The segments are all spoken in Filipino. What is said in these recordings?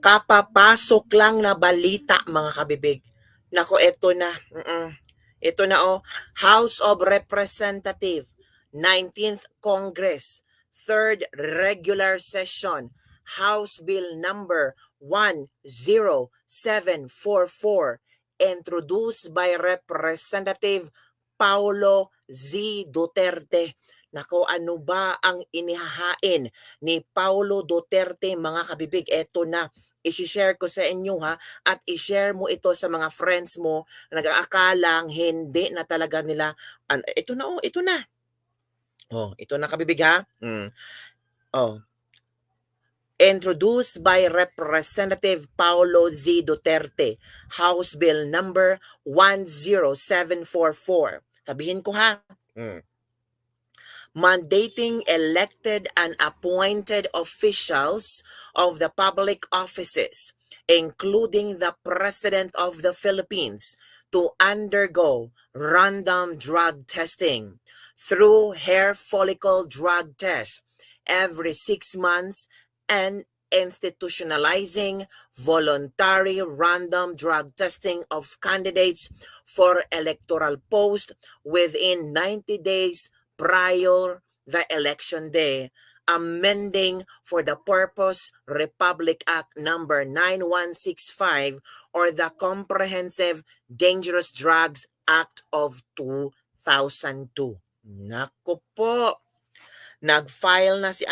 Kapapasok lang na balita, mga kabibig. Nako, eto na. Ito na House of Representative, 19th Congress, 3rd Regular Session, House Bill number 10744, introduced by Representative Paulo Z. Duterte. Nako, ano ba ang inihahain ni Paulo Duterte, mga kabibig? Eto na, i-share ko sa inyo ha, at i-share mo ito sa mga friends mo na nag-aakalang hindi na talaga nila, ito na ito na. Ito na, kabibig ha. Introduced by Representative Paulo Z. Duterte, House Bill number 10744. Sabihin ko ha. Mandating elected and appointed officials of the public offices, including the President of the Philippines, to undergo random drug testing through hair follicle drug test every 6 months and institutionalizing voluntary random drug testing of candidates for electoral post within 90 days prior the election day, amending for the purpose Republic Act number 9165 or the Comprehensive Dangerous Drugs Act of 2002. Naku po, nag-file na si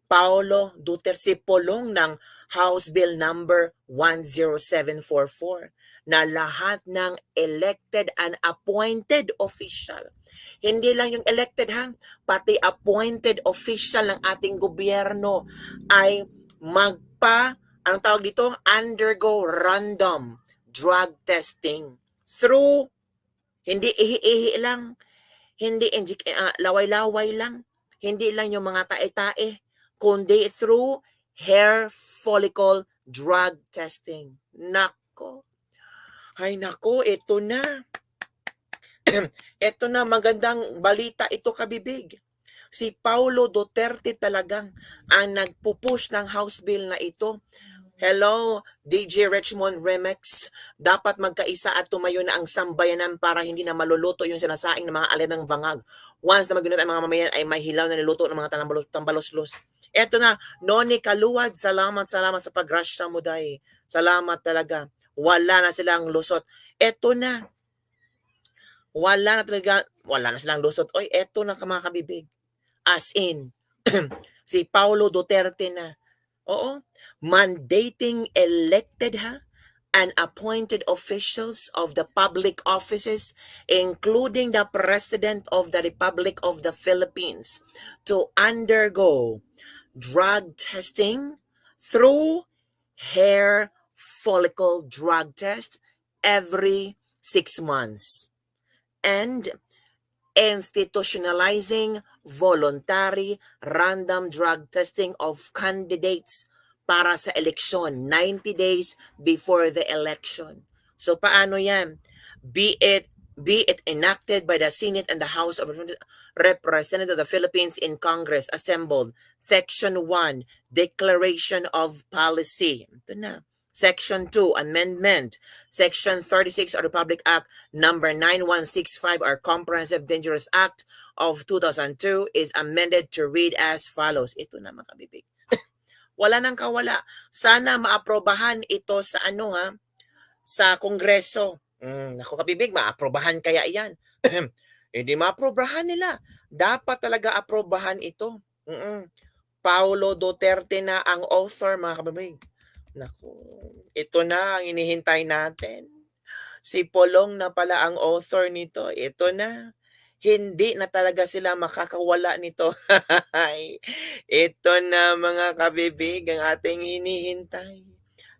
Paulo Duterte, si Pulong ng House Bill number 10744 na lahat ng elected and appointed official, hindi lang yung elected ha, pati appointed official ng ating gobyerno ay ang tawag dito, undergo random drug testing through, hindi ihi-ihi lang, hindi laway-laway lang, hindi lang yung mga tae-tae, kundi through hair follicle drug testing. Nako. Ay nako, ito na. Ito na, magandang balita ito, kabibig. Si Paulo Duterte talagang ang nagpupush ng House Bill na ito. Hello, DJ Richmond Remix. Dapat magkaisa at tumayo na ang sambayanan para hindi na maluluto yung sinasaing ng mga alinang bangag. Once na magunit ang mga mamayan ay may hilaw na niluto ng mga tambaloslos. Eto na, Noni Kaluwad, salamat sa pag-rush sa muday. Salamat talaga. Wala na silang lusot. Eto na. Wala na silang lusot. Oy, eto na, mga kabibig. As in, si Paulo Duterte na. Oo, mandating elected and appointed officials of the public offices, including the President of the Republic of the Philippines, to undergo drug testing through hair follicle drug test every 6 months and institutionalizing voluntary random drug testing of candidates para sa eleksyon 90 days before the election. So paano yan? Be it enacted by the Senate and the House of Representatives of the Philippines in Congress assembled. Section 1, Declaration of Policy. Ito na. Section 2, Amendment. Section 36 of Republic Act number 9165, our Comprehensive Dangerous Act of 2002 is amended to read as follows. Ito na, mga kabibig. Wala nang kawala. Sana maaprobahan ito sa sa Kongreso. Naku, kabibig, maaprobahan kaya yan? Hindi maaprobahan nila. Dapat talaga aprobahan ito. Paulo Duterte na ang author, mga kabibig. Naku, ito na ang inihintay natin. Si Polong na pala ang author nito. Ito na. Hindi na talaga sila makakawala nito. Ito na, mga kabibig, ang ating hinihintay.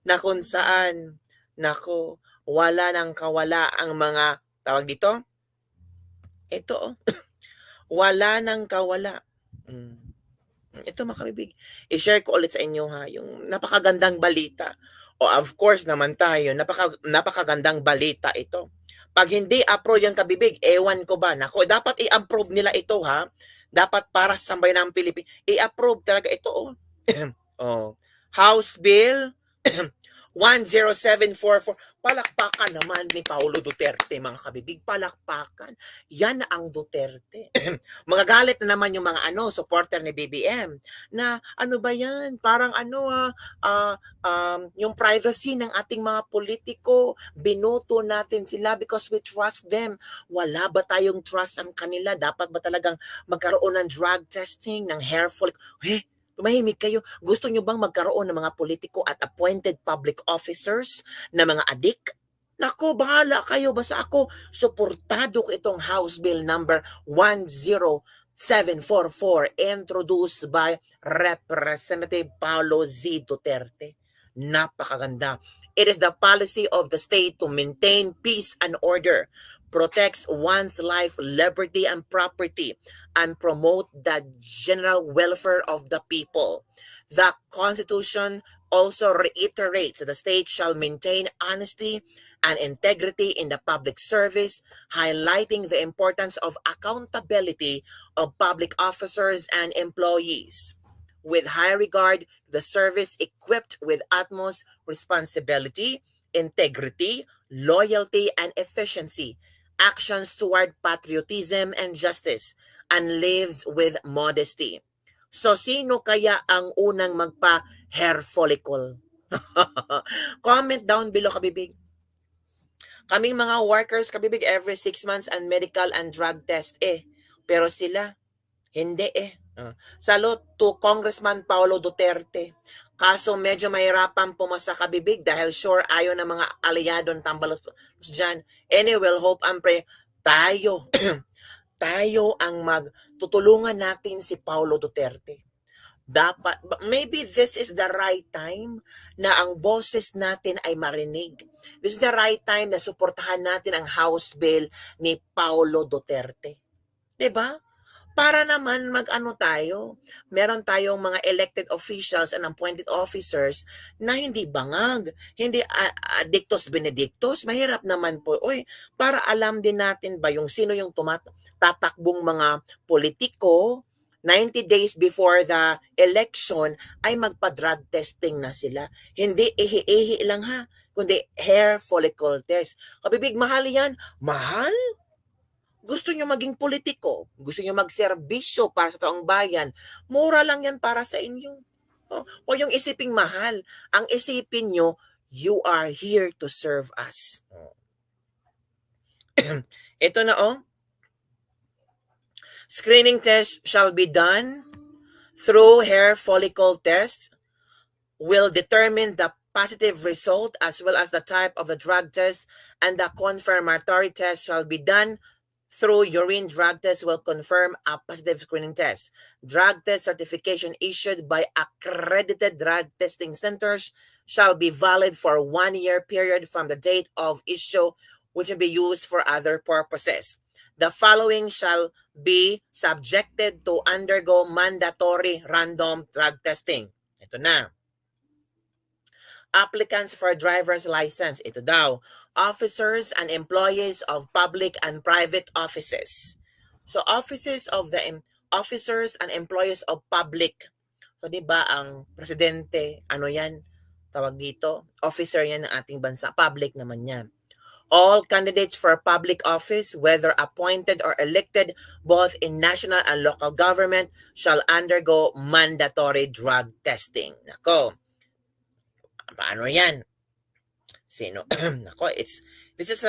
Na kung saan, nako, wala nang kawala ang mga, tawag dito? Ito, wala nang kawala. Ito, mga kabibig, i-share ko ulit sa inyo yung napakagandang balita. Of course naman tayo, napakagandang balita ito. Pag hindi approve yung kabibig, ewan ko ba, nako, dapat i-approve nila ito Dapat para sa sambayan ng Pilipinas, i-approve talaga ito House Bill 10744. Palakpakan naman ni Paulo Duterte, mga kabibig. Palakpakan. Yan ang Duterte. Magagalit na naman yung mga supporter ni BBM na ano ba yan? Parang yung privacy ng ating mga politiko, binoto natin sila because we trust them. Wala ba tayong trust ang kanila? Dapat ba talagang magkaroon ng drug testing, ng hair follicle? Tumahimik kayo. Gusto nyo bang magkaroon ng mga politiko at appointed public officers na mga adik? Nako, bahala kayo. Basta ako, suportado ko itong House Bill number 10744 introduced by Representative Paulo Z. Duterte. Napakaganda. It is the policy of the state to maintain peace and order, protects one's life, liberty, and property, and promote the general welfare of the people. The Constitution also reiterates that the state shall maintain honesty and integrity in the public service, highlighting the importance of accountability of public officers and employees. With high regard to the service equipped with utmost responsibility, integrity, loyalty, and efficiency, actions toward patriotism and justice, and lives with modesty. So, sino kaya ang unang magpa-hair follicle? Comment down below, kabibig. Kaming mga workers, kabibig, every 6 months and medical and drug test Pero sila, hindi Salute to Congressman Paulo Duterte. Kaso medyo mahirapan pumasa, kabibig, dahil sure ayaw ng mga aliadong tambalos dyan. Anyway, we'll hope and pray tayo tayo ang magtutulungan natin si Paulo Duterte. Dapat, maybe this is the right time na ang boses natin ay marinig. This is the right time na suportahan natin ang House Bill ni Paulo Duterte. 'Di ba? Para naman tayo, meron tayong mga elected officials and appointed officers na hindi bangag, hindi dictus benedictus. Mahirap naman po. Para alam din natin ba yung sino yung tatakbong mga politiko, 90 days before the election ay magpa-drug testing na sila. Hindi ihi-ihi lang kundi hair follicle test. Kabibig, mahal yan. Mahal? Gusto nyo maging politiko, gusto nyo magserbisyo para sa taong bayan, mura lang yan para sa inyo. O yung isiping mahal, ang isipin nyo, you are here to serve us. Ito na Screening test shall be done through hair follicle test, will determine the positive result as well as the type of the drug test, and the confirmatory test shall be done through urine drug test will confirm a positive screening test. Drug test certification issued by accredited drug testing centers shall be valid for 1 year period from the date of issue, which will be used for other purposes. The following shall be subjected to undergo mandatory random drug testing. Ito na. Applicants for driver's license. Ito daw. Officers and employees of public and private offices. So offices of the officers and employees of public. So 'di ba ang presidente, yan? Tawag dito, officer yan ng ating bansa, public naman yan. All candidates for public office, whether appointed or elected, both in national and local government, shall undergo mandatory drug testing. Nako. Paano yan? Sino? Nako, this is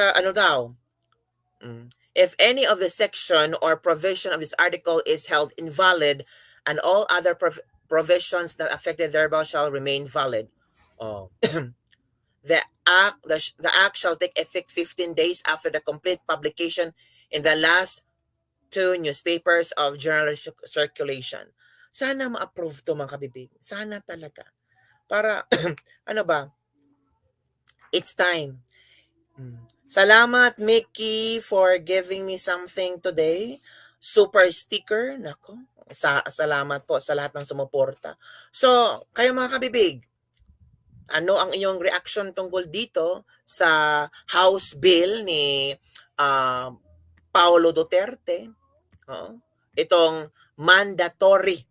if any of the section or provision of this article is held invalid, and all other provisions that affected thereby shall remain valid. The act shall take effect 15 days after the complete publication in the last 2 newspapers of general circulation. Sana ma-approve to, mga kabibig. Sana talaga. Para, it's time. Salamat, Mickey, for giving me something today. Super sticker. Nako. Salamat po sa lahat ng sumuporta. So, kayo mga kabibig, ano ang inyong reaction tungkol dito sa House Bill ni Paulo Duterte? Itong mandatory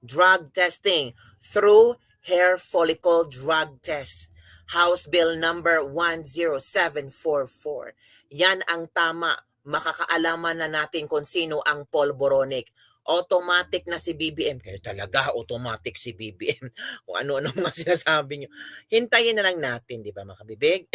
drug testing through hair follicle drug test. House Bill number 10744. Yan ang tama. Makakaalaman na natin kung sino ang polboronic. Automatic na si BBM. Kaya talaga, automatic si BBM. Kung ano-ano mga sinasabi nyo. Hintayin na lang natin, di ba mga kabibig?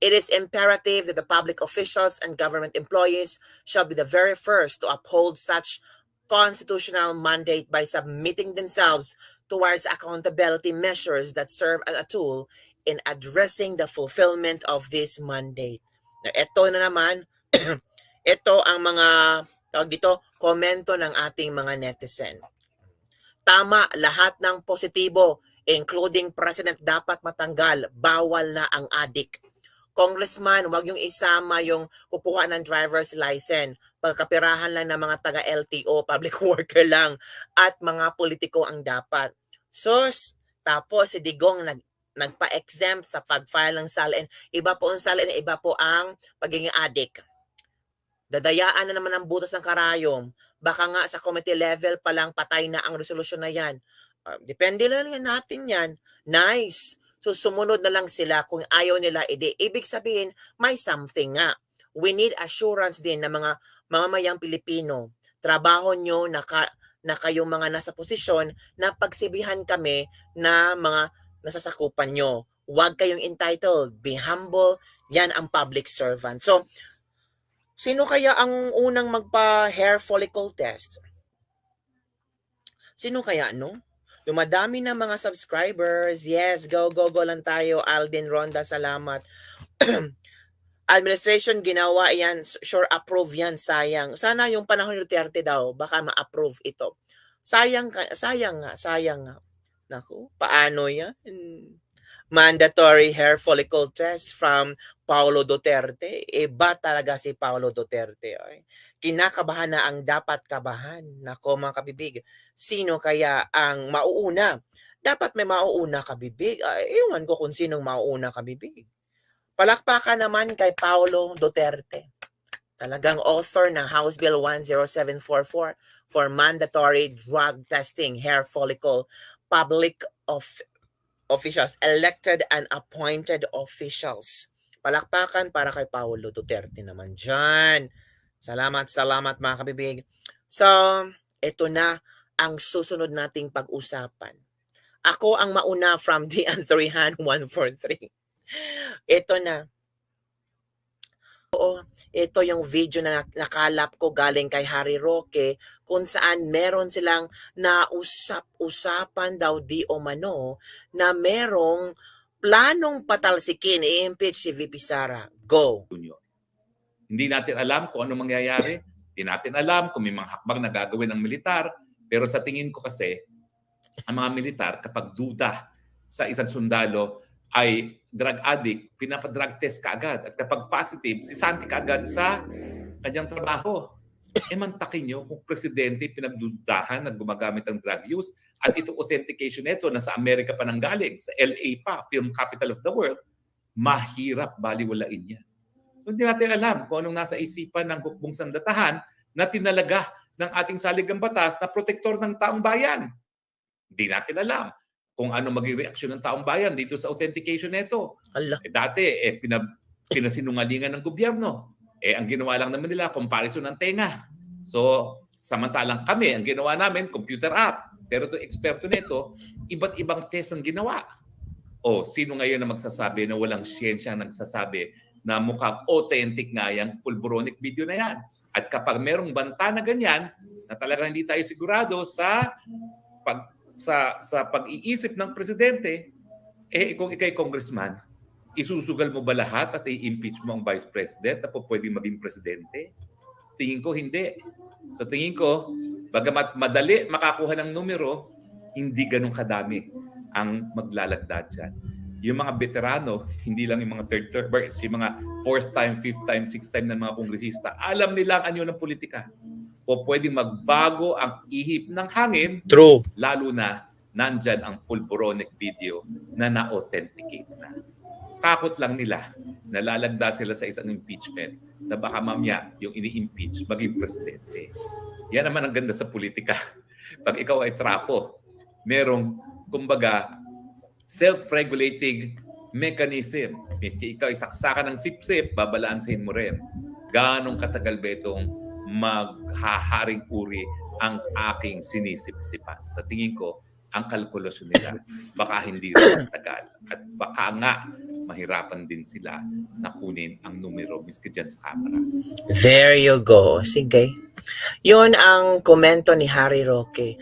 It is imperative that the public officials and government employees shall be the very first to uphold such constitutional mandate by submitting themselves towards accountability measures that serve as a tool in addressing the fulfillment of this mandate. Now, ito na naman, ito ang mga tawag dito, komento ng ating mga netizen. Tama, lahat ng positibo, including President, dapat matanggal. Bawal na ang adik. Congressman, wag yung isama yung kukuha ng driver's license. Pagkapirahan lang ng mga taga-LTO, public worker lang, at mga politiko ang dapat. Sus, tapos si Digong nagpa-exempt sa pag-file ng SALN. Iba po ang SALN, iba po ang pagiging adik. Dadayaan na naman ang butas ng karayom. Baka nga sa committee level pa lang patay na ang resolusyon na yan. Depende lang natin yan. Nice. So sumunod na lang sila kung ayaw nila, ibig sabihin may something nga. We need assurance din na mga mamamayang Pilipino. Trabaho nyo na kayong mga nasa posisyon na pagsibihan kami na mga nasasakupan nyo. Huwag kayong entitled. Be humble. Yan ang public servant. So, sino kaya ang unang magpa-hair follicle test? Sino kaya, no? Dumadami na mga subscribers. Yes, go lang tayo. Alden Ronda, salamat. Administration, ginawa yan. Sure, approve yan. Sayang. Sana yung panahon ni Duterte daw, baka ma-approve ito. Sayang nga. Naku, paano yan? Mandatory hair follicle test from Paulo Duterte. Iba talaga si Paulo Duterte. Ay. Kinakabahan na ang dapat kabahan. Nako mga kabibig, sino kaya ang mauuna? Dapat may mauuna kabibig. Iwan ko kung sinong mauuna kabibig. Palakpakan naman kay Paulo Duterte. Talagang author ng House Bill 10744 for mandatory drug testing hair follicle public officials, elected and appointed officials. Palakpakan para kay Paulo Duterte naman dyan. Salamat mga kabibig. So, ito na ang susunod nating pag-usapan. Ako ang mauna from Dian Trihan 143. Ito na. Oo, ito yung video na nakalap ko galing kay Harry Roque kung saan meron silang nausap-usapan daw di o mano na merong planong patalsikin, i-impeach si VP Sara. Go! Hindi natin alam kung ano mangyayari. Hindi natin alam kung may mga hakbang na gagawin ng militar. Pero sa tingin ko kasi, ang mga militar kapag duda sa isang sundalo ay drug addict, pinapadrug test kaagad. At kapag positive, si Santi kaagad sa kanyang trabaho. Mantakin nyo kung presidente pinagdudahan na gumagamit ng drug use at itong authentication nito na sa Amerika pa nanggaling, sa LA pa, film capital of the world, mahirap baliwalain yan. So, hindi natin alam kung anong nasa isipan ng hukbong sandatahan na tinalaga ng ating saligang batas na protektor ng taong bayan. Hindi natin alam kung ano maging reaksyon ng taong bayan dito sa authentication nito. Dati, pinasinungalingan ng gobyerno. Ang ginawa lang naman nila, comparison ng tenga. So, samantalang kami, ang ginawa namin, computer app. Pero ito, eksperto nito, iba't ibang test ang ginawa. Sino ngayon na magsasabi na walang siyensya nagsasabi na mukhang authentic nga yung pulboronic video na yan? At kapag merong banta na ganyan, na talagang hindi tayo sigurado sa pag-iisip ng presidente, kung ikay congressman, isusugal mo ba lahat at i-impeach mo ang vice president na po pwedeng maging presidente? Tingin ko hindi. So tingin ko, bagamat madali makakuha ng numero, hindi ganun kadami ang maglalagda dyan. Yung mga veterano, hindi lang yung mga third termers, yung mga fourth time, fifth time, sixth time ng mga kongresista, alam nila ang anyo ng politika. O pwedeng magbago ang ihip ng hangin. True. Lalo na nandyan ang pulboronic video na na-authenticate na. Takot lang nila, nalalagda sila sa isang impeachment na baka mamaya yung ini-impeach maging presidente. Yan naman ang ganda sa politika. Pag ikaw ay trapo, merong kumbaga, self-regulating mechanism. Miski ikaw isaksakan ng sip-sip, babalansin mo rin. Ganong katagal ba itong maghaharing uri ang aking sinisip-sipan? Sa tingin ko, ang kalkulasyon nila baka hindi rin tagal. At baka nga mahirapan din sila na kunin ang numero miski dyan sa camera. There you go. Sige. Yun ang komento ni Harry Roque.